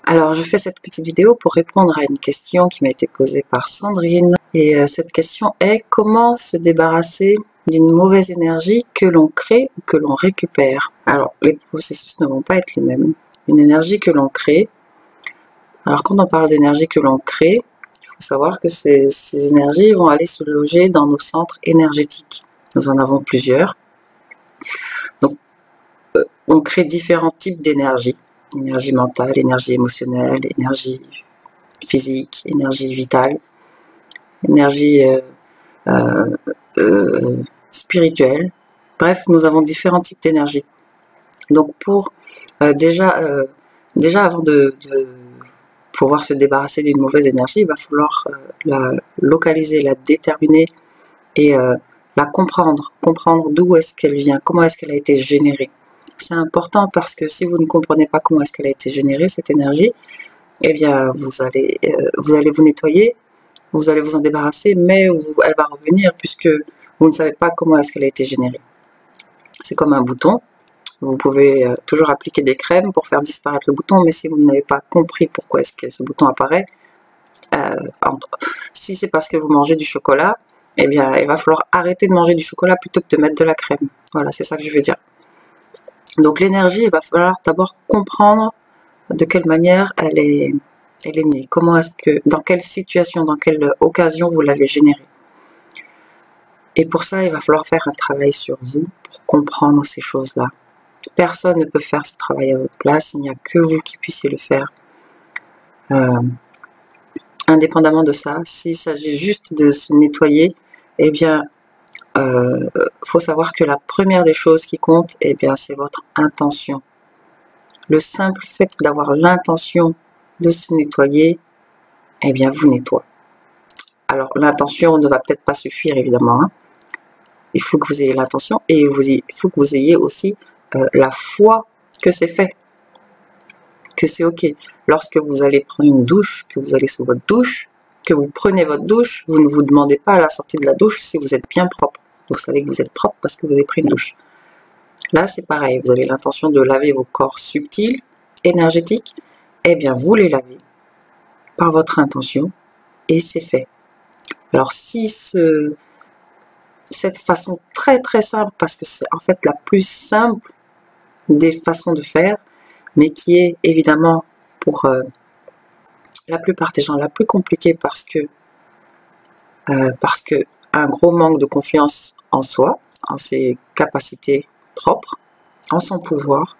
Alors, je fais cette petite vidéo pour répondre à une question qui m'a été posée par Sandrine. Et cette question est: comment se débarrasser d'une mauvaise énergie que l'on crée ou que l'on récupère? Alors, les processus ne vont pas être les mêmes. Une énergie que l'on crée, alors quand on parle d'énergie que l'on crée, il faut savoir que ces énergies vont aller se loger dans nos centres énergétiques. Nous en avons plusieurs. Donc, on crée différents types d'énergie. Énergie mentale, énergie émotionnelle, énergie physique, énergie vitale, énergie spirituelle. Bref, nous avons différents types d'énergie. Donc pour déjà avant de pouvoir se débarrasser d'une mauvaise énergie, il va falloir la localiser, la déterminer et la comprendre d'où est-ce qu'elle vient, comment est-ce qu'elle a été générée. C'est important parce que si vous ne comprenez pas comment est-ce qu'elle a été générée, cette énergie, eh bien vous allez vous nettoyer, vous allez vous en débarrasser, mais elle va revenir puisque vous ne savez pas comment est-ce qu'elle a été générée. C'est comme un bouton. Vous pouvez toujours appliquer des crèmes pour faire disparaître le bouton, mais si vous n'avez pas compris pourquoi est-ce que ce bouton apparaît, si c'est parce que vous mangez du chocolat, eh bien il va falloir arrêter de manger du chocolat plutôt que de mettre de la crème. Voilà, c'est ça que je veux dire. Donc l'énergie, il va falloir d'abord comprendre de quelle manière elle est née, comment est-ce que, dans quelle situation, dans quelle occasion vous l'avez générée. Et pour ça, il va falloir faire un travail sur vous pour comprendre ces choses-là. Personne ne peut faire ce travail à votre place, il n'y a que vous qui puissiez le faire. Indépendamment de ça, s'il s'agit juste de se nettoyer, eh bien, faut savoir que la première des choses qui compte, eh bien, c'est votre intention. Le simple fait d'avoir l'intention de se nettoyer, eh bien, vous nettoie. Alors, l'intention ne va peut-être pas suffire, évidemment. Hein. Il faut que vous ayez l'intention et il faut que vous ayez aussi la foi que c'est fait, que c'est ok. Lorsque vous allez prendre une douche, que vous allez sous votre douche, que vous prenez votre douche, vous ne vous demandez pas à la sortie de la douche si vous êtes bien propre. Vous savez que vous êtes propre parce que vous avez pris une douche. Là, c'est pareil, vous avez l'intention de laver vos corps subtils, énergétiques, eh bien, vous les lavez par votre intention et c'est fait. Alors, si cette façon très très simple, parce que c'est en fait la plus simple des façons de faire, mais qui est évidemment pour la plupart des gens la plus compliquée parce que un gros manque de confiance en soi, en ses capacités propres, en son pouvoir.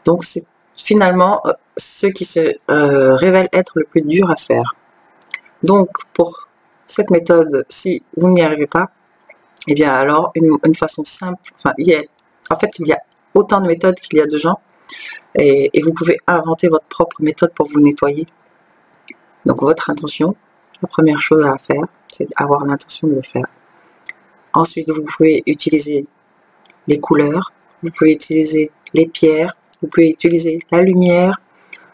Donc c'est finalement ce qui se révèle être le plus dur à faire. Donc pour cette méthode, si vous n'y arrivez pas, eh bien alors une façon simple, enfin il y a autant de méthodes qu'il y a de gens, et vous pouvez inventer votre propre méthode pour vous nettoyer. Donc votre intention, la première chose à faire, c'est d'avoir l'intention de le faire. Ensuite, vous pouvez utiliser les couleurs, vous pouvez utiliser les pierres, vous pouvez utiliser la lumière,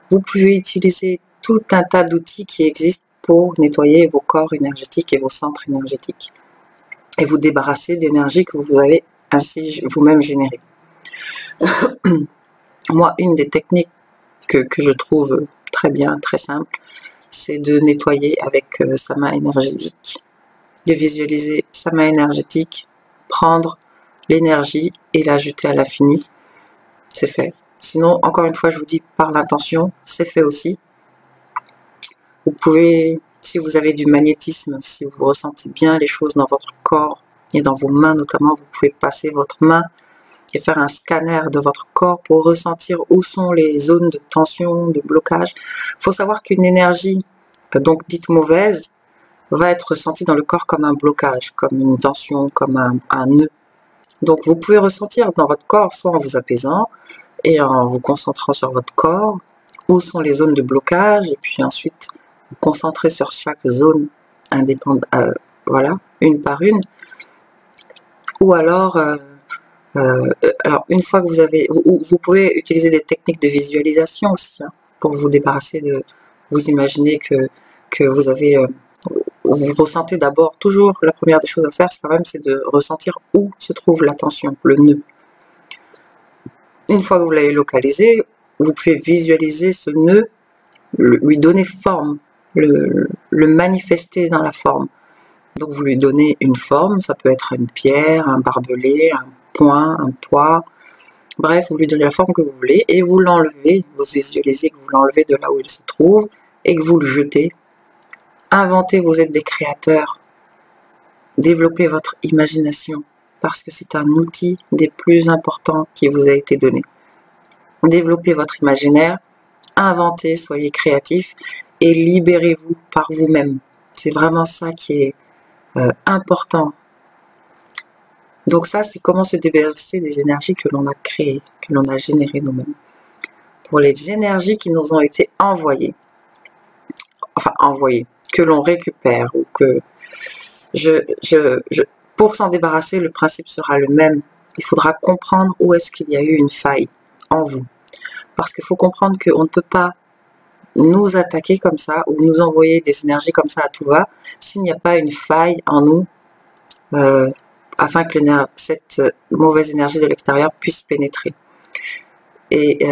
vous pouvez utiliser tout un tas d'outils qui existent pour nettoyer vos corps énergétiques et vos centres énergétiques et vous débarrasser d'énergie que vous avez ainsi vous-même générée. Moi, une des techniques que je trouve très bien, très simple, c'est de nettoyer avec sa main énergétique, de visualiser sa main énergétique, prendre l'énergie et la jeter à l'infini. C'est fait. Sinon, encore une fois, je vous dis, par l'intention, c'est fait aussi. Vous pouvez, si vous avez du magnétisme, si vous ressentez bien les choses dans votre corps et dans vos mains notamment, vous pouvez passer votre main et faire un scanner de votre corps pour ressentir où sont les zones de tension, de blocage. Il faut savoir qu'une énergie, donc dite mauvaise, va être ressentie dans le corps comme un blocage, comme une tension, comme un nœud. Donc vous pouvez ressentir dans votre corps, soit en vous apaisant et en vous concentrant sur votre corps, où sont les zones de blocage, et puis ensuite vous concentrer sur chaque zone indépendante, voilà, une par une. Ou alors, une fois que vous pouvez utiliser des techniques de visualisation aussi, hein, pour vous débarrasser de, vous imaginez que vous avez, vous ressentez d'abord, toujours la première des choses à faire, c'est de ressentir où se trouve la tension, le nœud. Une fois que vous l'avez localisé, vous pouvez visualiser ce nœud lui donner forme, le manifester dans la forme. Donc vous lui donnez une forme, ça peut être une pierre, un barbelé, un point, un poids, bref, vous lui donnez la forme que vous voulez et vous l'enlevez, vous visualisez que vous l'enlevez de là où il se trouve et que vous le jetez. Inventez, vous êtes des créateurs. Développez votre imagination parce que c'est un outil des plus importants qui vous a été donné. Développez votre imaginaire, inventez, soyez créatifs et libérez-vous par vous-même. C'est vraiment ça qui est important. Donc ça, c'est comment se débarrasser des énergies que l'on a créées, que l'on a générées nous-mêmes. Pour les énergies qui nous ont été envoyées, que l'on récupère ou que pour s'en débarrasser, le principe sera le même. Il faudra comprendre où est-ce qu'il y a eu une faille en vous. Parce qu'il faut comprendre qu'on ne peut pas nous attaquer comme ça ou nous envoyer des énergies comme ça à tout va s'il n'y a pas une faille en nous afin que cette mauvaise énergie de l'extérieur puisse pénétrer. Et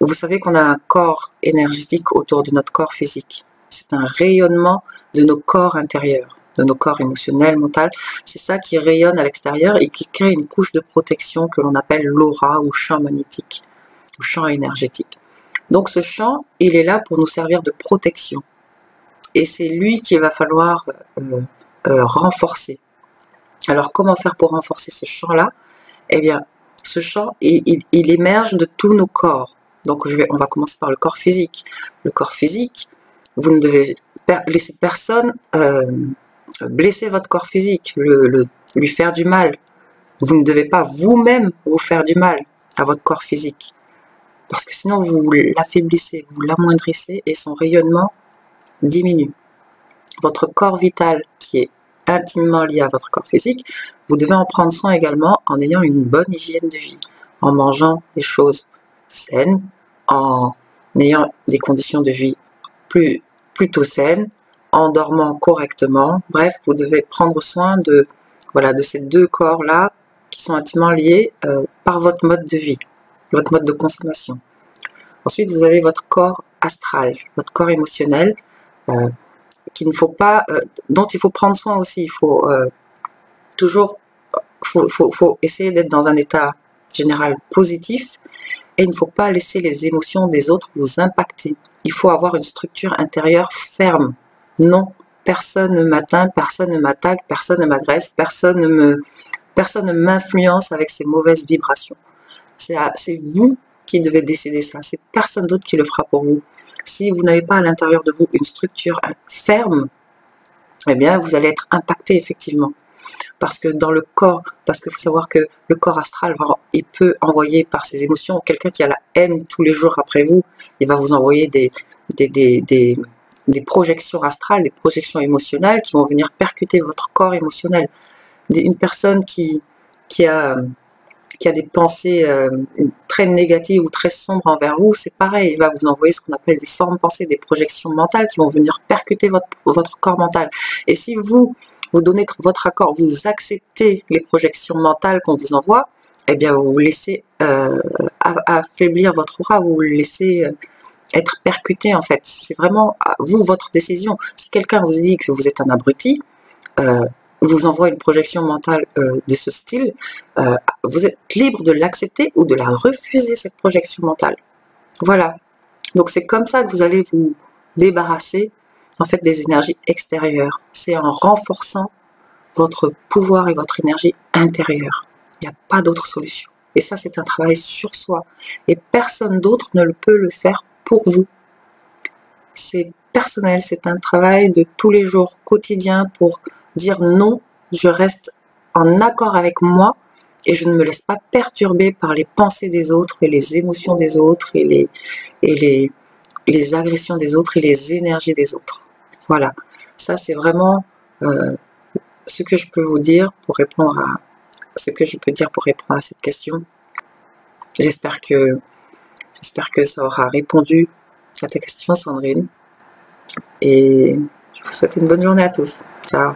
vous savez qu'on a un corps énergétique autour de notre corps physique. C'est un rayonnement de nos corps intérieurs, de nos corps émotionnels, mentaux. C'est ça qui rayonne à l'extérieur et qui crée une couche de protection que l'on appelle l'aura ou champ magnétique, ou champ énergétique. Donc ce champ, il est là pour nous servir de protection. Et c'est lui qu'il va falloir renforcer. Alors comment faire pour renforcer ce champ-là? Eh bien, ce champ, il émerge de tous nos corps. Donc on va commencer par le corps physique. Le corps physique, vous ne devez laisser personne blesser votre corps physique, lui faire du mal. Vous ne devez pas vous-même vous faire du mal à votre corps physique. Parce que sinon vous l'affaiblissez, vous l'amoindrissez et son rayonnement diminue. Votre corps vital qui est intimement lié à votre corps physique, vous devez en prendre soin également en ayant une bonne hygiène de vie, en mangeant des choses saines, en ayant des conditions de vie plutôt saines, en dormant correctement. Bref, vous devez prendre soin de ces deux corps-là qui sont intimement liés par votre mode de vie, votre mode de consommation. Ensuite, vous avez votre corps astral, votre corps émotionnel, dont il faut prendre soin aussi. Il faut faut essayer d'être dans un état général positif et il ne faut pas laisser les émotions des autres vous impacter. Il faut avoir une structure intérieure ferme. Non, personne ne m'atteint, personne ne m'attaque, personne ne m'agresse, personne ne m'influence avec ces mauvaises vibrations. C'est vous qui devez décider ça, c'est personne d'autre qui le fera pour vous. Si vous n'avez pas à l'intérieur de vous une structure ferme, eh bien vous allez être impacté effectivement. Parce que dans le corps, parce qu'il faut savoir que le corps astral, il peut envoyer par ses émotions, quelqu'un qui a la haine tous les jours après vous, il va vous envoyer des projections astrales, des projections émotionnelles qui vont venir percuter votre corps émotionnel. Une personne qui a des pensées très négatives ou très sombres envers vous, c'est pareil, il va vous envoyer ce qu'on appelle des formes pensées, des projections mentales qui vont venir percuter votre corps mental. Et si vous donnez votre accord, vous acceptez les projections mentales qu'on vous envoie, eh bien vous laissez affaiblir votre aura, vous laissez être percuté en fait. C'est vraiment vous, votre décision. Si quelqu'un vous dit que vous êtes un abruti, vous envoie une projection mentale de ce style, vous êtes libre de l'accepter ou de la refuser, cette projection mentale. Voilà. Donc c'est comme ça que vous allez vous débarrasser en fait des énergies extérieures. C'est en renforçant votre pouvoir et votre énergie intérieure. Il n'y a pas d'autre solution. Et ça, c'est un travail sur soi. Et personne d'autre ne peut le faire pour vous. C'est personnel, c'est un travail de tous les jours, quotidien, pour dire non, je reste en accord avec moi et je ne me laisse pas perturber par les pensées des autres et les émotions des autres et les agressions des autres et les énergies des autres. Voilà, ça c'est vraiment ce que je peux vous dire pour répondre à cette question. J'espère que ça aura répondu à ta question, Sandrine. Et je vous souhaite une bonne journée à tous. Ciao.